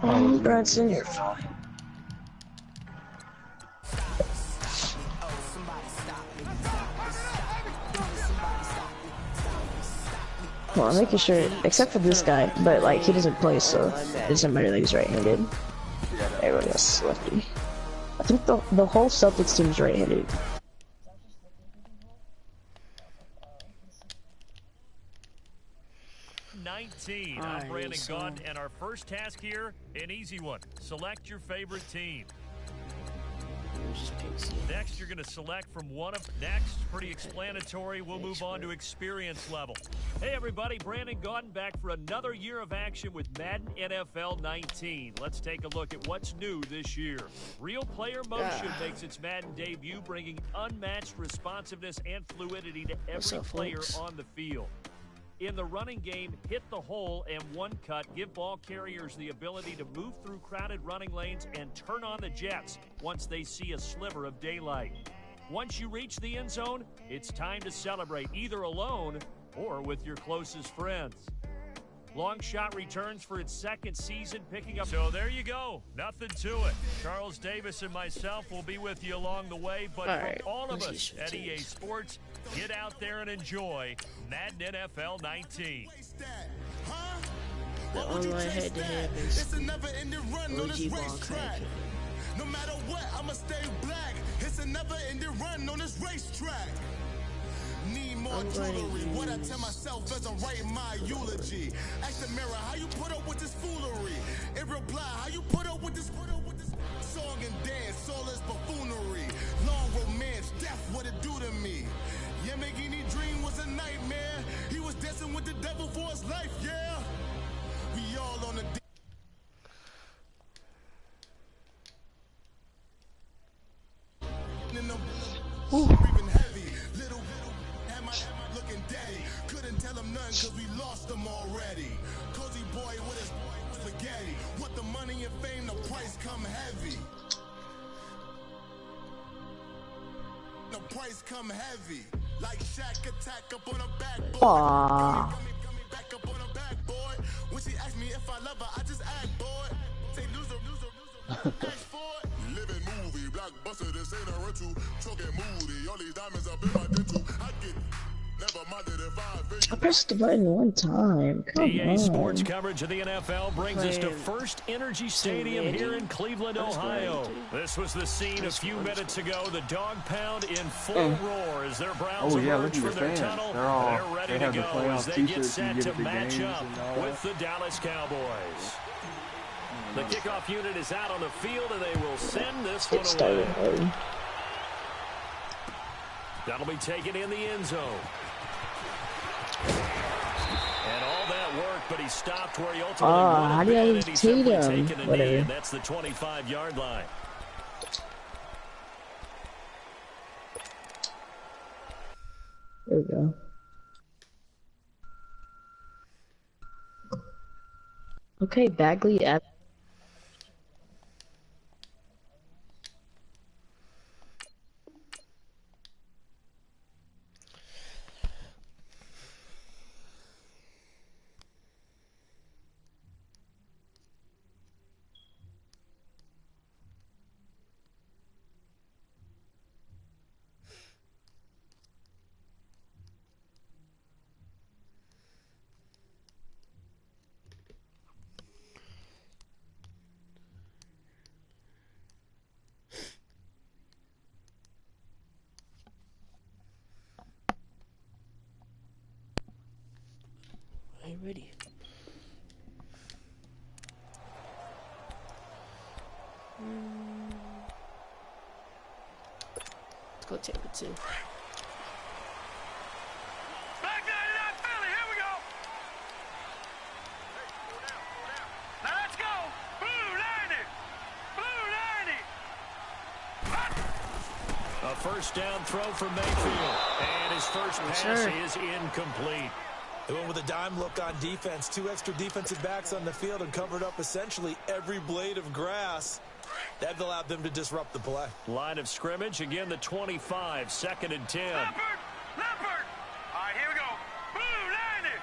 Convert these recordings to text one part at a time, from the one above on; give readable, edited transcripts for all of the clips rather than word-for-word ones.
Bronson, you're fine. Well, I'm making sure, except for this guy, but like he doesn't play, so it doesn't matter that he's right-handed. Everyone else is lefty. I think the whole Celtics team is right-handed. 19. I'm Brandon Gunn, and our first task here, an easy one. Select your favorite team. Next, you're going to select from one of... Next, pretty explanatory. We'll move on to experience level. Hey, everybody. Brandon Gunn back for another year of action with Madden NFL 19. Let's take a look at what's new this year. Real player motion makes its Madden debut, bringing unmatched responsiveness and fluidity to every player on the field. In the running game, hit the hole and one cut. Give ball carriers the ability to move through crowded running lanes and turn on the jets once they see a sliver of daylight. Once you reach the end zone, it's time to celebrate, either alone or with your closest friends. Long shot returns for its second season, picking up. So there you go. Nothing to it. Charles Davis and myself will be with you along the way, but for all of us at EA Sports, get out there and enjoy Madden NFL 19. The online head-to-head is OG ball crack. No matter what, I'ma stay black. It's a never-ending run on this racetrack. Need more jewelry. What I tell myself as I write my eulogy. Ask the mirror, how you put up with this foolery? In reply, how you put up with this song and dance, all this buffoonery. Long romance, death, what it do to me? Yeah, Yamagini dream was a nightmare. He was dancing with the devil for his life, yeah. We all on the breathing heavy, little am I looking daddy. Couldn't tell him nothing cause we lost him already. Cozy boy with his spaghetti. What the money and fame, the price come heavy. The price come heavy. Like Shaq attack up on a backboard. Coming back up on a backboard. When she asked me if I love her, I just act bored. Say loser, ask for it. Living movie, blockbuster, this ain't a rental. Choking moody, all these diamonds up in my dental. I get never minded if I pressed the button one time. Come EA on. Sports coverage of the NFL brings us to First Energy Stadium here in Cleveland, Ohio. This was the scene a few minutes ago. The dog pound in full roar as their Browns emerge from their tunnel. They're ready to go as they get set to match up with the Dallas Cowboys. The kickoff unit is out on the field, and they will send this one away. That'll be taken in the end zone. And all that work, but he stopped where he ultimately would have been, and he simply taken a knee, and that's the 25-yard line. There we go. Okay, Bagley at... Ready. Let's go take it too. Back 99 Philly, here we go. Now let's go. Blue 90. Blue 90. A first down throw from Mayfield. And his first pass is incomplete. They went with a dime look on defense. 2 extra defensive backs on the field and covered up essentially every blade of grass. That allowed them to disrupt the play. Line of scrimmage, again the 25, 2nd and 10. Leopard. All right, here we go. Blue 90.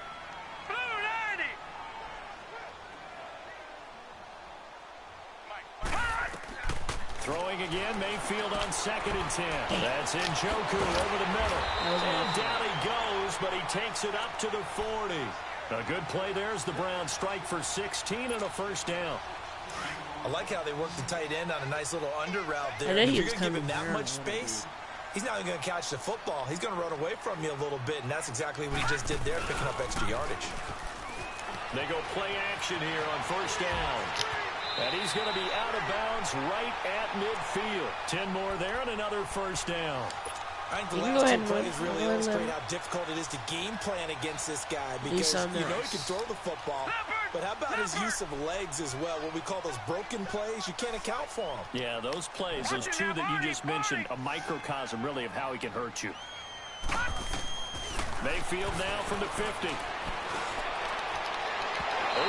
Throwing again, Mayfield on 2nd and 10. That's Njoku over the middle. And down he goes, but he takes it up to the 40. A good play there as the Browns strike for 16 and a first down. I like how they work the tight end on a nice little under route there. If you're going to give him that much space, he's not even going to catch the football. He's going to run away from you a little bit, and that's exactly what he just did there, picking up extra yardage. They go play action here on first down. And he's going to be out of bounds right at midfield. 10 more there and another first down. I think the last two plays really illustrate how difficult it is to game plan against this guy because you know he can throw the football, but how about his use of legs as well, what we call those broken plays? You can't account for them. Yeah, those plays, those two that you just mentioned, a microcosm really of how he can hurt you. Mayfield now from the 50.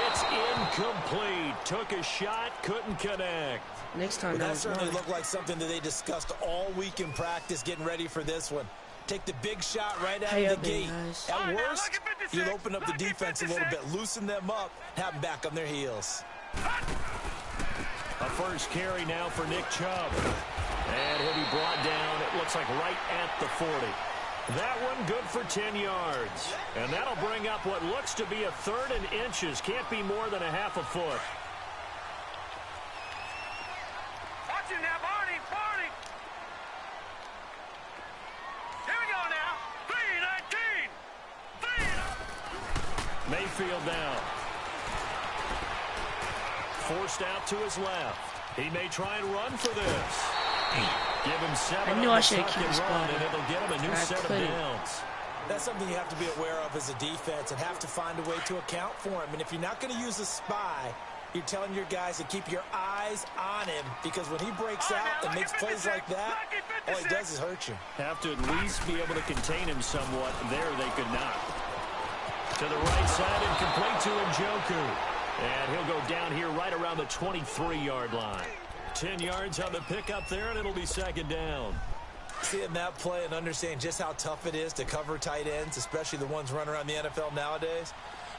It's incomplete. Took a shot, couldn't connect. Next time, that certainly looked like something that they discussed all week in practice, getting ready for this one. Take the big shot right out of the gate. At worst, you'll open up the defense a little bit, loosen them up, have them back on their heels. A first carry now for Nick Chubb. And he'll be brought down, it looks like right at the 40. That one good for 10 yards. And that'll bring up what looks to be a 3rd and inches. Can't be more than a half a foot. Watch him now, Barney, Barney. Here we go now. 3-19. Mayfield now. Forced out to his left. He may try and run for this. Give him 7 I knew on I the should have second kept run, his and it'll get him a new set of couldn't. downs. That's something you have to be aware of as a defense and have to find a way to account for him. And if you're not going to use a spy, you're telling your guys to keep your eyes on him because when he breaks out and makes plays like that, all he does is hurt you. Have to at least be able to contain him somewhat. There they could not. To the right side and complete to Njoku. And he'll go down here right around the 23-yard line. 10 yards on the pickup there, and it'll be 2nd down. Seeing that play and understanding just how tough it is to cover tight ends, especially the ones running around the NFL nowadays,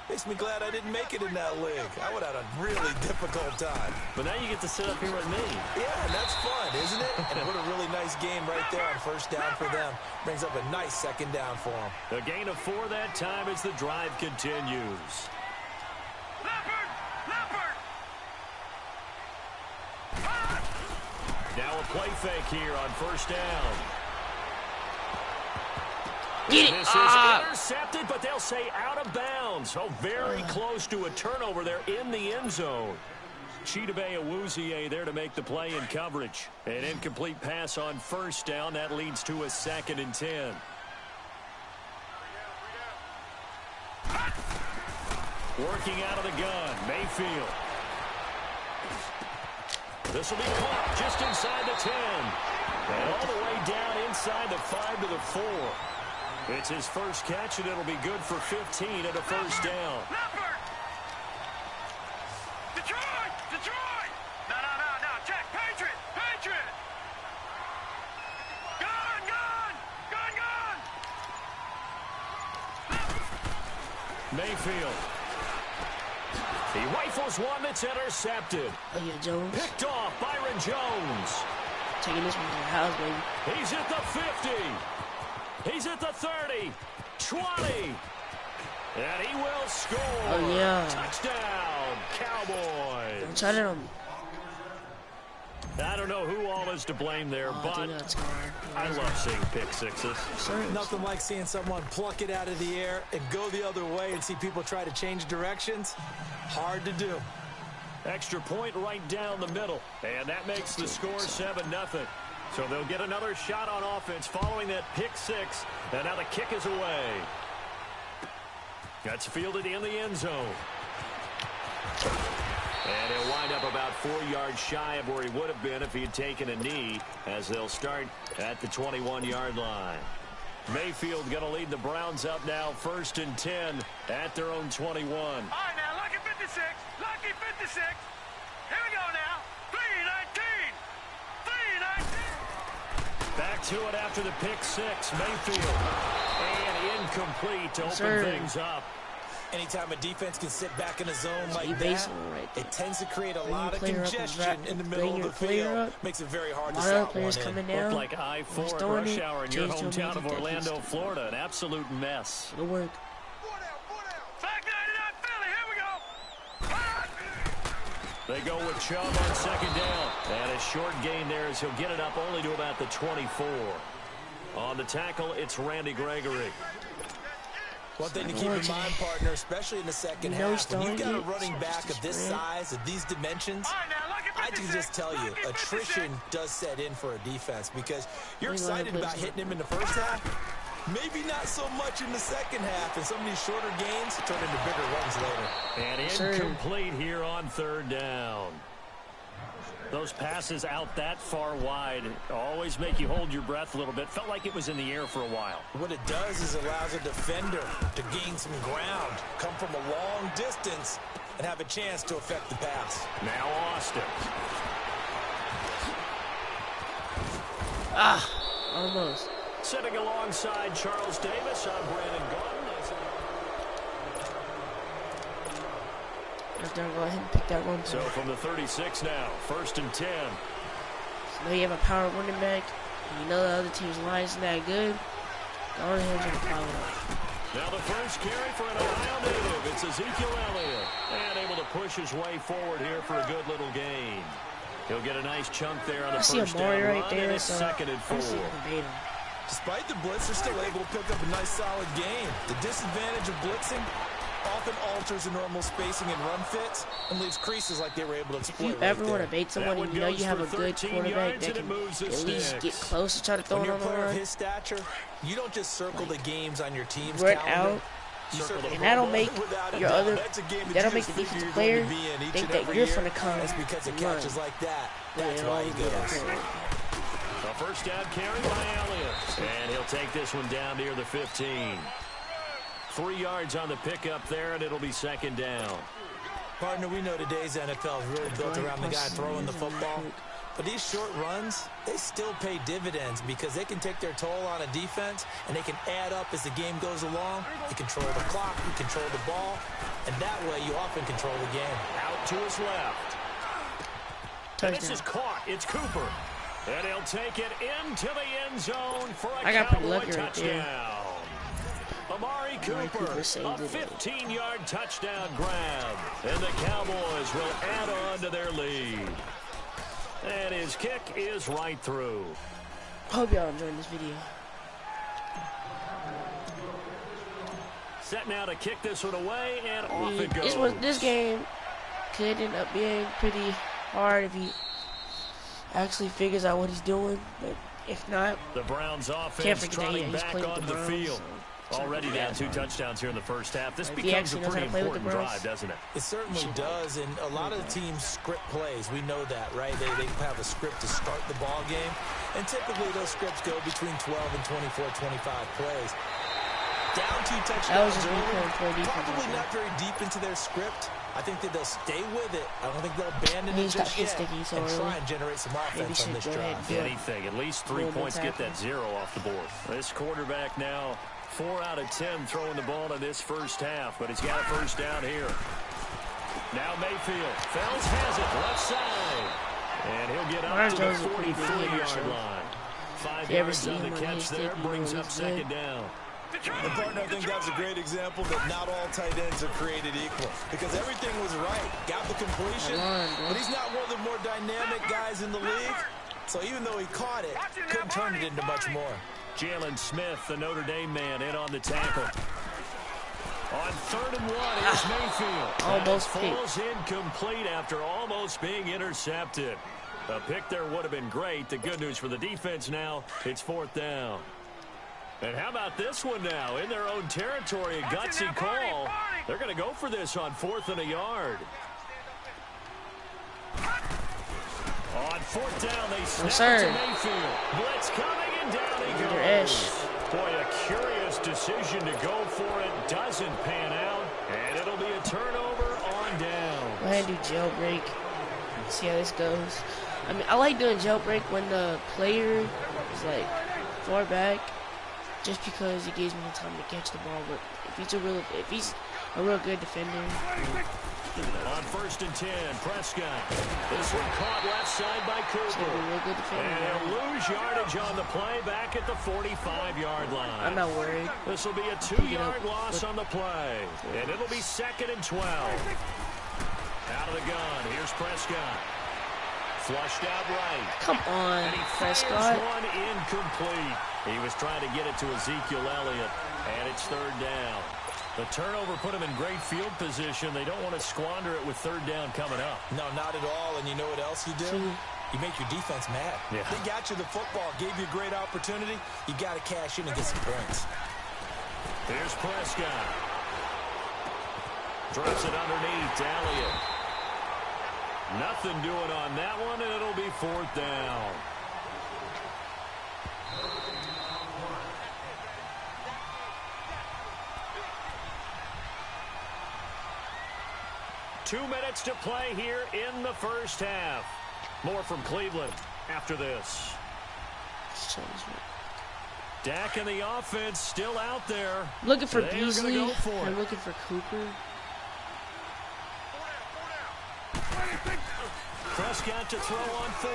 makes me glad I didn't make it in that league. I would have had a really difficult time. But now you get to sit up here with me. Yeah, and that's fun, isn't it? And what a really nice game right there on first down for them. Brings up a nice 2nd down for them. A gain of 4 that time as the drive continues. Now a play fake here on first down. Get it. This is intercepted, but they'll say out of bounds. Oh, very close to a turnover there in the end zone. Chidobe Awuzie there to make the play in coverage. An incomplete pass on first down. That leads to a 2nd and 10. Working out of the gun, Mayfield. This will be caught just inside the 10. And all the way down inside the 5 to the 4. It's his first catch, and it'll be good for 15 and a first down. Detroit! Detroit! No. Check. Patriot! Patriot! Gone! Mayfield. He rifles one that's intercepted. Oh, yeah, Jones. Picked off Byron Jones. Taking this one to the house, baby. He's at the 50. He's at the 30. 20. And he will score. Oh, yeah. Touchdown, Cowboys. Don't try to I don't know who all is to blame there, but I love seeing pick sixes. Nothing like seeing someone pluck it out of the air and go the other way and see people try to change directions. Hard to do. Extra point right down the middle, and that makes the score 7-0. So they'll get another shot on offense following that pick six, and now the kick is away. That's fielded in the end zone. And he'll wind up about 4 yards shy of where he would have been if he had taken a knee, as they'll start at the 21-yard line. Mayfield going to lead the Browns up now, 1st and 10 at their own 21. All right, now, lucky 56. Lucky 56. Here we go now. 3-19. 3-19. Back to it after the pick six. Mayfield. And incomplete to open things up. Anytime a defense can sit back in a zone like that, it tends to create a lot of congestion in the middle of the field. Makes it very hard to stop one in. Looked like I-4 rush hour in your hometown of Orlando, Florida. An absolute mess. It'll work. They go with Chubb on second down. And a short gain there as he'll get it up only to about the 24. On the tackle, it's Randy Gregory. One thing to keep in mind, partner, especially in the second half, when you've got a running back of this size, of these dimensions, I can just tell you, attrition does set in for a defense because you're excited about hitting him in the first half, maybe not so much in the second half, and some of these shorter gains turn into bigger runs later. And incomplete here on third down. Those passes out that far wide always make you hold your breath a little bit. Felt like it was in the air for a while. What it does is allows a defender to gain some ground, come from a long distance, and have a chance to affect the pass. Now Austin. Almost. Sitting alongside Charles Davis, I'm Brandon Gordon. Go ahead and pick that one. So from the 36 now, 1st and 10. So now you have a power running back. And you know the other team's line isn't that good. Go on ahead and follow up. Now the first carry for an Ohio native. It's Ezekiel Elliott. And able to push his way forward here for a good little gain. He'll get a nice chunk there on the first down right run, there, and it's second and 4. Despite the blitz, they're still able to pick up a nice solid gain. The disadvantage of blitzing often alters the normal spacing and run fits and leaves creases like they were able to exploit. If you ever want to bait someone and you know you have a good quarterback that can at least get close to try to throw it on the run. His stature, you don't just circle the games on your team's run calendar. out, and that'll make your other, that'll make the defensive player think that you're going to come. That's because of run. catches like that. That's why he goes. A first down carry by Elliott, and he'll take this one down near the 15. 3 yards on the pickup there, and it'll be second down. Partner, we know today's NFL is really built around the guy throwing the football. But these short runs, they still pay dividends because they can take their toll on a defense, and they can add up as the game goes along. You control the clock, you control the ball, and that way you often control the game. Out to his left. And this is caught. It's Cooper. And he'll take it into the end zone for a Cowboy touchdown. Amari Cooper, a 15-yard touchdown grab. And the Cowboys will add on to their lead. And his kick is right through. Hope y'all enjoyed this video. Set now to kick this one away, and off it goes. This game could end up being pretty hard if he actually figures out what he's doing. But if not, the Browns offense trotting back onto the field. Already down 2 touchdowns here in the first half. This becomes a pretty important drive, doesn't it? It certainly does, and a lot of the teams script plays. We know that, right? They have a script to start the ball game, and typically those scripts go between 12 and 24, 25 plays. Down 2 touchdowns early, probably not very deep into their script. I think that they'll stay with it. I don't think they'll abandon it just yet and try and generate some offense on this drive. Anything, at least 3 points, get that 0 off the board. This quarterback now 4 out of 10 throwing the ball in this first half, but he's got a first down here. Now Mayfield. Fells has it left side. And he'll get up to the 43-yard line. 5 yards on the catch there, brings up second down. And partner, I think that's a great example that not all tight ends are created equal because everything was right. Got the completion, but he's not one of the more dynamic guys in the league. So even though he caught it, couldn't turn it into much more. Jalen Smith, the Notre Dame man, in on the tackle. On 3rd and 1, here's Mayfield. Almost falls incomplete after almost being intercepted. A pick there would have been great. The good news for the defense now, it's 4th down. And how about this one now? In their own territory, a gutsy call. They're going to go for this on 4th and a yard. On 4th down, they snap it to Mayfield. Blitz coming, and down he goes. Boy, a curious decision to go for it. Doesn't pan out, and it'll be a turnover on down. Go ahead and do jailbreak. See how this goes. I mean, I like doing jailbreak when the player is like far back, just because it gives me time to catch the ball. But if he's A real good defender. On 1st and 10, Prescott. This one caught left side by Cooper. Real good defender. And he'll lose yardage on the play back at the 45-yard line. I'm not worried. This will be a 2-yard loss on the play. And it'll be 2nd and 12. Out of the gun, here's Prescott. Flushed out right. Come on, And he Prescott. fires one incomplete. He was trying to get it to Ezekiel Elliott. And it's 3rd down. The turnover put him in great field position. They don't want to squander it with 3rd down coming up. No, not at all. And you know what else you do? You make your defense mad. Yeah. They got you the football, gave you a great opportunity. You got to cash in and get some points. Here's Prescott. Drops it underneath to Elliott. Nothing doing on that one, and it'll be 4th down. Two minutes to play here in the first half. More from Cleveland after this. Dak and the offense still out there. Looking for They are Beasley. gonna go for it. I'm looking for Cooper. Prescott to throw on 4.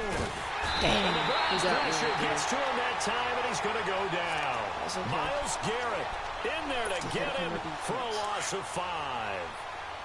Damn. The He got pressure me. gets to him that time, and he's going to go down. That's okay. Miles Garrett in there to get him for a loss of 5.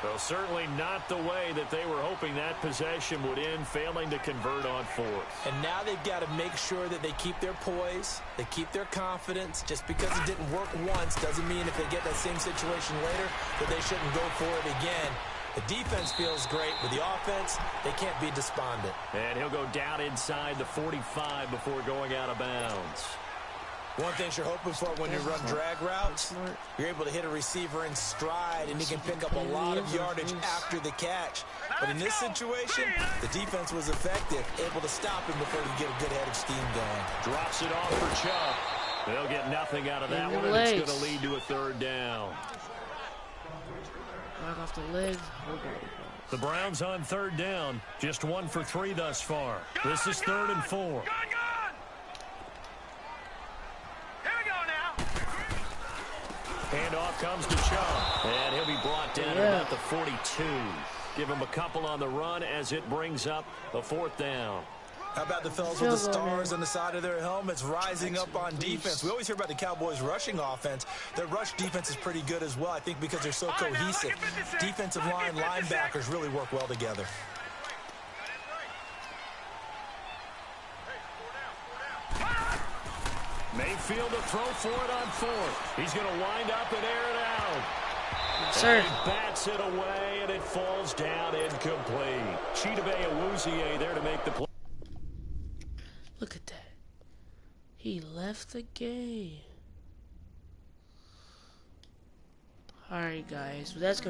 Well, certainly not the way that they were hoping that possession would end, failing to convert on 4th. And now they've got to make sure that they keep their poise, they keep their confidence. Just because it didn't work once doesn't mean if they get that same situation later that they shouldn't go for it again. The defense feels great. With the offense, they can't be despondent. And he'll go down inside the 45 before going out of bounds. One thing you're hoping for when you run drag routes, you're able to hit a receiver in stride, and he can pick up a lot of yardage after the catch. But in this situation, the defense was effective, able to stop him before he get a good head of steam going. Drops it off for Chubb. They'll get nothing out of that one, and it's going to lead to a 3rd down. Knock off the legs. The Browns on 3rd down. Just 1 for 3 thus far. This is 3rd and 4. Handoff comes to Chubb, and he'll be brought down at about the 42. Give him a couple on the run as it brings up a 4th down. How about the fellas with the stars on the side of their helmets rising up on defense? We always hear about the Cowboys' rushing offense. Their rush defense is pretty good as well, I think, because they're so cohesive. Defensive line, linebackers really work well together. Mayfield to throw for it on 4th. He's going to wind up and air it out. Sir. He bats it away, and it falls down incomplete. Chidobe Awuzie there to make the play. Look at that. He left the game. Alright, guys. Well, that's good.